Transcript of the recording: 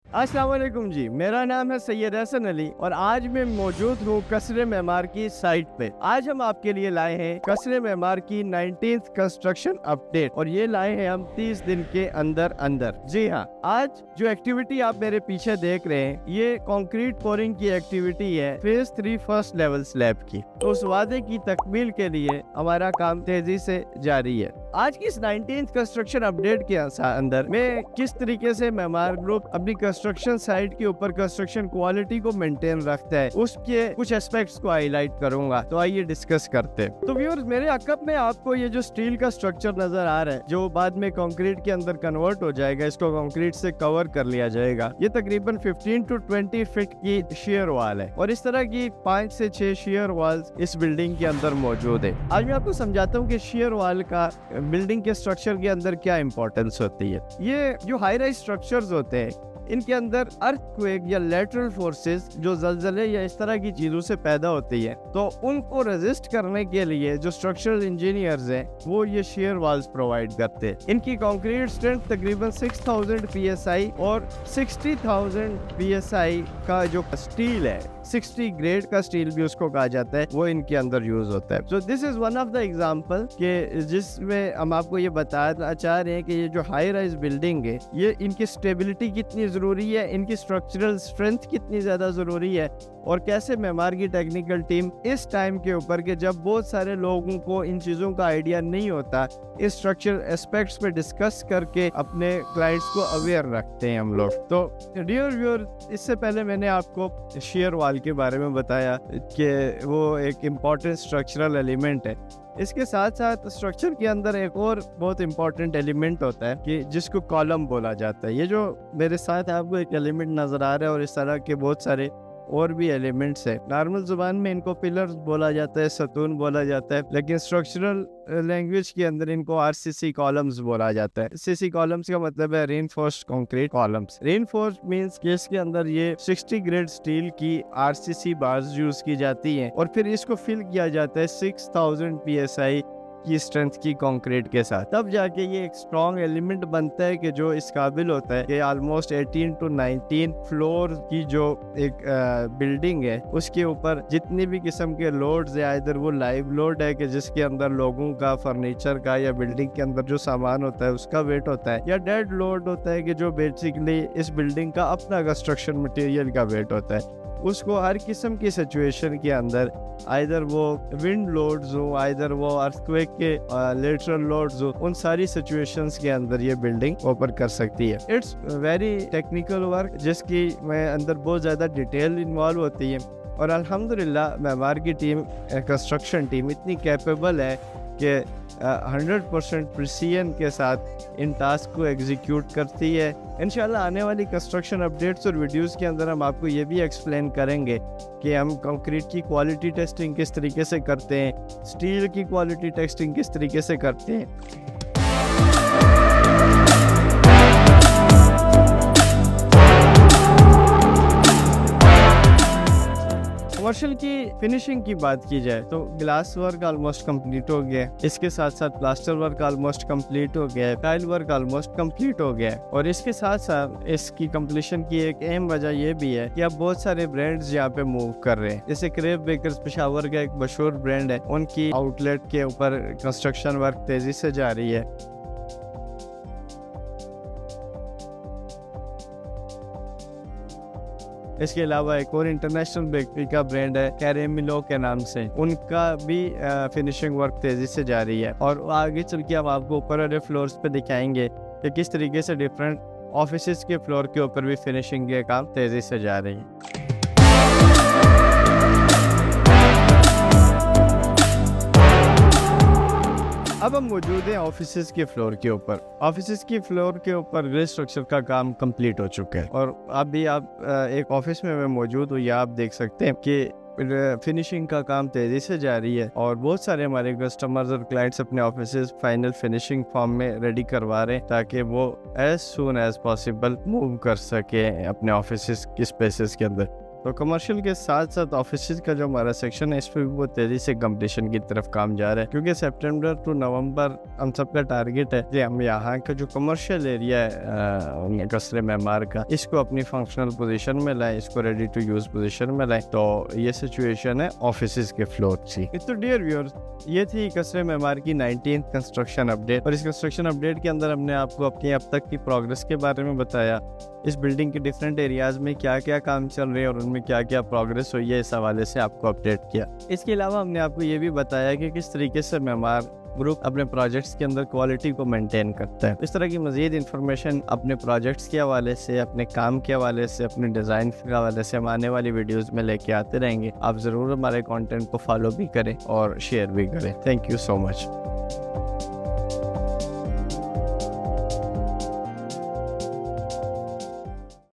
अस्सलाम वालेकुम जी, मेरा नाम है सैयद हसन अली और आज मैं मौजूद हूँ कसरे मेमार की साइट पे। आज हम आपके लिए लाए हैं कसरे मेमार की 19th कंस्ट्रक्शन अपडेट और ये लाए हैं हम 30 दिन के अंदर अंदर। जी हाँ, आज जो एक्टिविटी आप मेरे पीछे देख रहे हैं ये कंक्रीट पोरिंग की एक्टिविटी है फेज 3 फर्स्ट लेवल स्लैब की। तो उस वादे की तकमील के लिए हमारा काम तेजी से जारी है। आज की इस 19th कंस्ट्रक्शन अपडेट के अंदर मैं किस तरीके से मेमार ग्रुप अपनी कंस्ट्रक्शन साइट के ऊपर कंस्ट्रक्शन क्वालिटी को मेंटेन रखता है उसके कुछ एस्पेक्ट्स को हाईलाइट करूंगा। तो आइए डिस्कस करते हैं। तो व्यूअर्स, मेरे अकब में आपको ये जो स्टील का स्ट्रक्चर नजर आ रहा है जो बाद में कंक्रीट के अंदर कन्वर्ट हो जाएगा, इसको कंक्रीट से कवर कर लिया जाएगा। ये तकरीबन 15 to 20 फीट की शेयर वॉल है और इस तरह की 5 से 6 शेयर वॉल्स इस बिल्डिंग के अंदर मौजूद है। आज मैं आपको समझाता हूँ कि शेयर वॉल का बिल्डिंग के स्ट्रक्चर के अंदर क्या इंपॉर्टेंस होती है। ये जो हाई राइज स्ट्रक्चर्स होते हैं इनके अंदर अर्थक्वेक या लेटरल फोर्सेस जो जलजले या इस तरह की चीजों से पैदा होती है, तो उनको रेजिस्ट करने के लिए जो स्ट्रक्चरल इंजीनियर्स हैं वो ये शेयर वॉल्स प्रोवाइड करते हैं। इनकी कंक्रीट स्ट्रेंथ तकरीबन 6000 psi और 60,000 psi का जो स्टील है, 60 ग्रेड का स्टील भी उसको कहा जाता है, वो इनके अंदर यूज होता है। So this is one of the example के जिसमें हम आपको ये बताना चाह रहे हैं कि ये जो हाई राइज बिल्डिंग है ये इनकी स्टेबिलिटी कितनी जरूरी है, इनकी स्ट्रक्चरल स्ट्रेंथ कितनी ज्यादा जरूरी है और कैसे मेमार की टेक्निकल टीम इस टाइम के ऊपर के जब बहुत सारे लोगों को इन चीजों का आइडिया नहीं होता, इस स्ट्रक्चरल एस्पेक्ट्स पे डिस्कस करके अपने क्लाइंट्स को अवेयर रखते हैं हम लोग। तो डियर व्यूअर, इससे पहले मैंने आपको शेयर वॉल के बारे में बताया कि वो एक इम्पॉर्टेंट स्ट्रक्चरल एलिमेंट है। इसके साथ साथ स्ट्रक्चर के अंदर एक और बहुत इंपॉर्टेंट एलिमेंट होता है कि जिसको कॉलम बोला जाता है। ये जो मेरे साथ आपको एक एलिमेंट नजर आ रहा है और इस तरह के बहुत सारे और भी एलिमेंट्स है। नॉर्मल जुबान में इनको पिलर्स बोला जाता है, सतून बोला जाता है, लेकिन स्ट्रक्चरल लैंग्वेज के अंदर इनको आरसीसी कॉलम्स बोला जाता है। आरसीसी कॉलम्स का मतलब है reinforced concrete columns. Reinforced means कि इसके अंदर ये 60 ग्रेड स्टील की आरसीसी बार्स यूज की जाती हैं और फिर इसको फिल किया जाता है 6000 psi की स्ट्रेंथ की कंक्रीट के साथ। तब जाके ये एक स्ट्रॉन्ग एलिमेंट बनता है कि जो इस काबिल होता है कि ऑलमोस्ट 18 to 19 फ्लोर की जो एक बिल्डिंग है उसके ऊपर जितनी भी किस्म के लोड्स है, इधर वो लाइव लोड है कि जिसके अंदर लोगों का, फर्नीचर का या बिल्डिंग के अंदर जो सामान होता है उसका वेट होता है, या डेड लोड होता है कि जो बेसिकली इस बिल्डिंग का अपना कंस्ट्रक्शन मटेरियल का वेट होता है, उसको हर किस्म की सिचुएशन के अंदर आइदर वो विंड लोड्स हो, आइदर वो अर्थक्वेक के लेटरल लोड्स हो, उन सारी सिचुएशंस के अंदर ये बिल्डिंग ओपन कर सकती है। इट्स वेरी टेक्निकल वर्क जिसकी में अंदर बहुत ज़्यादा डिटेल इन्वॉल्व होती है और अल्हम्दुलिल्लाह मेमार की टीम, कंस्ट्रक्शन टीम इतनी कैपेबल है कि 100% प्रिसीजन के साथ इन टास्क को एग्जीक्यूट करती है। इंशाल्लाह आने वाली कंस्ट्रक्शन अपडेट्स और वीडियोस के अंदर हम आपको ये भी एक्सप्लेन करेंगे कि हम कंक्रीट की क्वालिटी टेस्टिंग किस तरीके से करते हैं, स्टील की क्वालिटी टेस्टिंग किस तरीके से करते हैं। कमर्शियल की फिनिशिंग की बात की जाए तो ग्लास वर्क ऑलमोस्ट कंप्लीट हो गया है, इसके साथ साथ प्लास्टर वर्क ऑलमोस्ट कंप्लीट हो गया है, टाइल वर्क ऑलमोस्ट कंप्लीट हो गया है और इसके साथ साथ इसकी कंप्लीशन की एक अहम वजह यह भी है कि अब बहुत सारे ब्रांड्स यहाँ पे मूव कर रहे हैं। जैसे क्रेप बेकर्स पेशावर का एक मशहूर ब्रांड है, उनकी आउटलेट के ऊपर कंस्ट्रक्शन वर्क तेजी से जारी है। इसके अलावा एक और इंटरनेशनल बेकरी का ब्रांड है कैरेमिलो के नाम से, उनका भी फिनिशिंग वर्क तेजी से जारी है और आगे चल के हम आपको ऊपर वाले फ्लोर्स पे दिखाएंगे कि किस तरीके से डिफरेंट ऑफिसेज के फ्लोर के ऊपर भी फिनिशिंग के काम तेजी से जा रही है। अब हम मौजूद हैं ऑफिसेज के फ्लोर के ऊपर। ऑफिसेज के फ्लोर के ऊपर ग्रे स्ट्रक्चर का काम कंप्लीट हो चुका है और अभी आप एक ऑफिस में मैं मौजूद हूँ, या आप देख सकते हैं कि फिनिशिंग का काम तेजी से जारी है और बहुत सारे हमारे कस्टमर्स और क्लाइंट्स अपने ऑफिसेज फाइनल फिनिशिंग फॉर्म में रेडी करवा रहे हैं ताकि वो as soon as possible move कर सके अपने ऑफिसेज की स्पेसेस के अंदर। तो कमर्शियल के साथ साथ ऑफिस का जो हमारा सेक्शन है, इस पर वो तेजी से कंप्लीशन की तरफ काम जा रहा है, क्योंकि सितंबर टू नवंबर हम सबका टारगेट है कि हम यहाँ का जो कमर्शियल एरिया है कसरे मेमार का, इसको अपनी फंक्शनल पोजीशन में लाएं, इसको रेडी टू यूज पोजीशन में लाएं। तो ये सिचुएशन है ऑफिस के फ्लोर की। तो डियर व्यूअर्स, ये थी कसरे मेमार की 19th कंस्ट्रक्शन अपडेट, और इस कंस्ट्रक्शन अपडेट के अंदर हमने आपको अपनी अब तक की प्रोग्रेस के बारे में बताया, इस बिल्डिंग के डिफरेंट एरियाज में क्या क्या काम चल रहे हैं और उनमें क्या क्या प्रोग्रेस हुई है, इस हवाले से आपको अपडेट किया। इसके अलावा हमने आपको ये भी बताया कि किस तरीके से मेमार ग्रुप अपने प्रोजेक्ट्स के अंदर क्वालिटी को मेंटेन करता है। इस तरह की मजीद इन्फॉर्मेशन अपने प्रोजेक्ट्स के हवाले से, अपने काम के हवाले से, अपने डिज़ाइन के हवाले से हम आने वाली वीडियोस में लेके आते रहेंगे। आप ज़रूर हमारे कंटेंट को फॉलो भी करें और शेयर भी करें। Thank you so much.